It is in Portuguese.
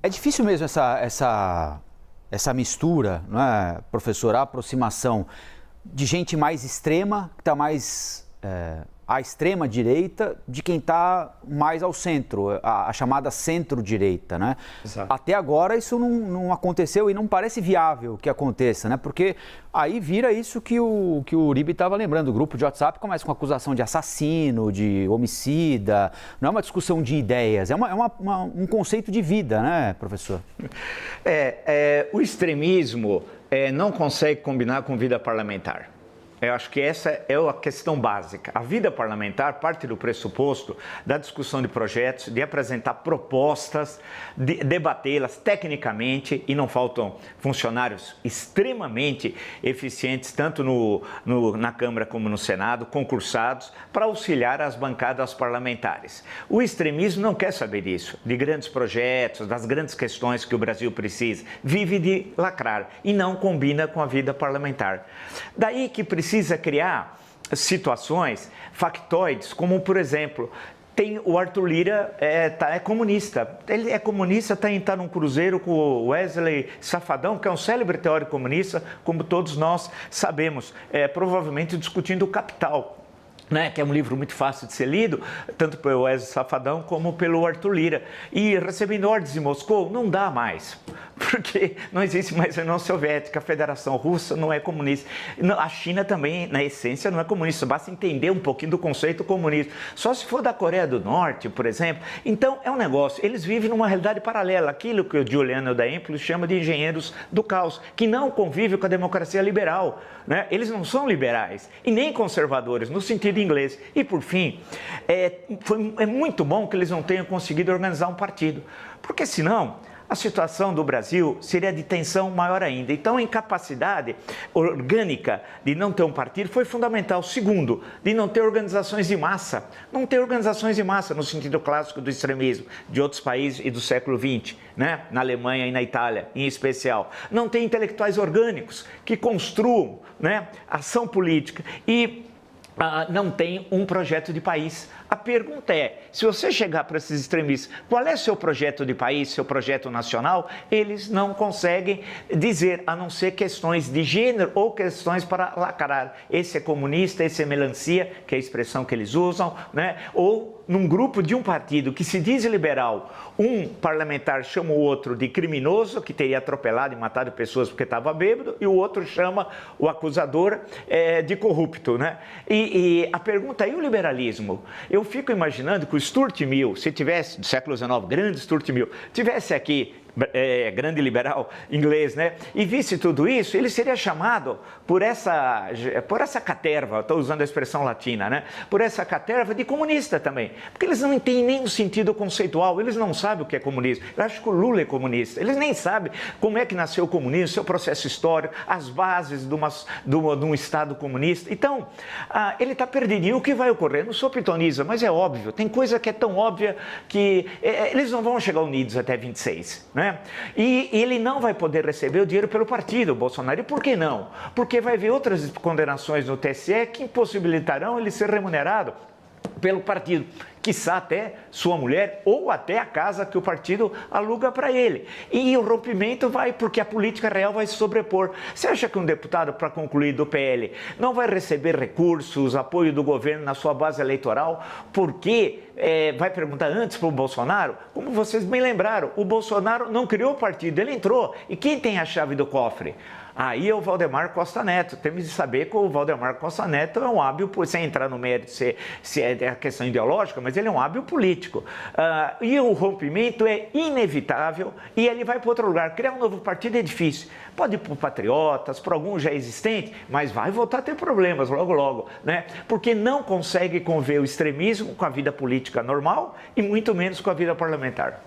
É difícil mesmo essa mistura, não é, professor? A aproximação de gente mais extrema, que está mais à extrema direita, de quem está mais ao centro, a chamada centro-direita, né? Exato. Até agora isso não aconteceu e não parece viável que aconteça, né? Porque aí vira isso que o Uribe estava lembrando, o grupo de WhatsApp começa com acusação de assassino, de homicida, não é uma discussão de ideias, é um conceito de vida, né, professor? O extremismo não consegue combinar com vida parlamentar. Eu acho que essa é a questão básica. A vida parlamentar parte do pressuposto da discussão de projetos, de apresentar propostas, de debatê-las tecnicamente, e não faltam funcionários extremamente eficientes, tanto na Câmara como no Senado, concursados, para auxiliar as bancadas parlamentares. O extremismo não quer saber disso, de grandes projetos, das grandes questões que o Brasil precisa, vive de lacrar e não combina com a vida parlamentar. Daí que precisa criar situações factoides, como, por exemplo, tem o Arthur Lira, é comunista. Ele é comunista, está num cruzeiro com o Wesley Safadão, que é um célebre teórico comunista, como todos nós sabemos, provavelmente discutindo o Capital, né, que é um livro muito fácil de ser lido, tanto pelo Wesley Safadão como pelo Arthur Lira. E recebendo ordens de Moscou, não dá mais, porque não existe mais a União Soviética, a Federação Russa não é comunista. A China também, na essência, não é comunista, basta entender um pouquinho do conceito comunista. Só se for da Coreia do Norte, por exemplo. Então, é um negócio, eles vivem numa realidade paralela, aquilo que o Giuliano da Empoli chama de engenheiros do caos, que não convivem com a democracia liberal, né? Eles não são liberais e nem conservadores, no sentido inglês. E, por fim, é muito bom que eles não tenham conseguido organizar um partido, porque senão a situação do Brasil seria de tensão maior ainda. Então, a incapacidade orgânica de não ter um partido foi fundamental. Segundo, de não ter organizações de massa. Não ter organizações de massa no sentido clássico do extremismo de outros países e do século XX, né? Na Alemanha e na Itália, em especial. Não ter intelectuais orgânicos que construam, né, ação política e não tem um projeto de país. A pergunta é, se você chegar para esses extremistas, qual é seu projeto de país, seu projeto nacional, eles não conseguem dizer, a não ser questões de gênero ou questões para lacrar. Esse é comunista, esse é melancia, que é a expressão que eles usam, né? Ou num grupo de um partido que se diz liberal, um parlamentar chama o outro de criminoso, que teria atropelado e matado pessoas porque estava bêbado, e o outro chama o acusador de corrupto, né? E a pergunta, e o liberalismo? Eu fico imaginando que o Stuart Mill, se tivesse, do século XIX, grande Stuart Mill, tivesse aqui, grande liberal inglês, né, e visse tudo isso, ele seria chamado por essa caterva, estou usando a expressão latina, né, por essa caterva de comunista também, porque eles não entendem nem o sentido conceitual, eles não sabem o que é comunismo. Eu acho que o Lula é comunista, eles nem sabem como é que nasceu o comunismo, seu processo histórico, as bases de um Estado comunista. Então, ele está perdido. E o que vai ocorrer? Não sou pitonisa, mas é óbvio, tem coisa que é tão óbvia que eles não vão chegar unidos até 26, né? E ele não vai poder receber o dinheiro pelo partido, o Bolsonaro. E por que não? Porque vai haver outras condenações no TSE que impossibilitarão ele ser remunerado pelo partido, quiçá até sua mulher ou até a casa que o partido aluga para ele. E o rompimento vai porque a política real vai se sobrepor. Você acha que um deputado, para concluir, do PL, não vai receber recursos, apoio do governo na sua base eleitoral, porque vai perguntar antes para o Bolsonaro? Como vocês bem lembraram, o Bolsonaro não criou o partido, ele entrou. E quem tem a chave do cofre? Aí é o Valdemar Costa Neto. Temos de saber que o Valdemar Costa Neto é um hábil, sem entrar no mérito se é a questão ideológica, mas ele é um hábil político. E o rompimento é inevitável e ele vai para outro lugar. Criar um novo partido é difícil. Pode ir para Patriotas, para algum já existente, mas vai voltar a ter problemas logo, logo, né? Porque não consegue conver o extremismo com a vida política normal e muito menos com a vida parlamentar.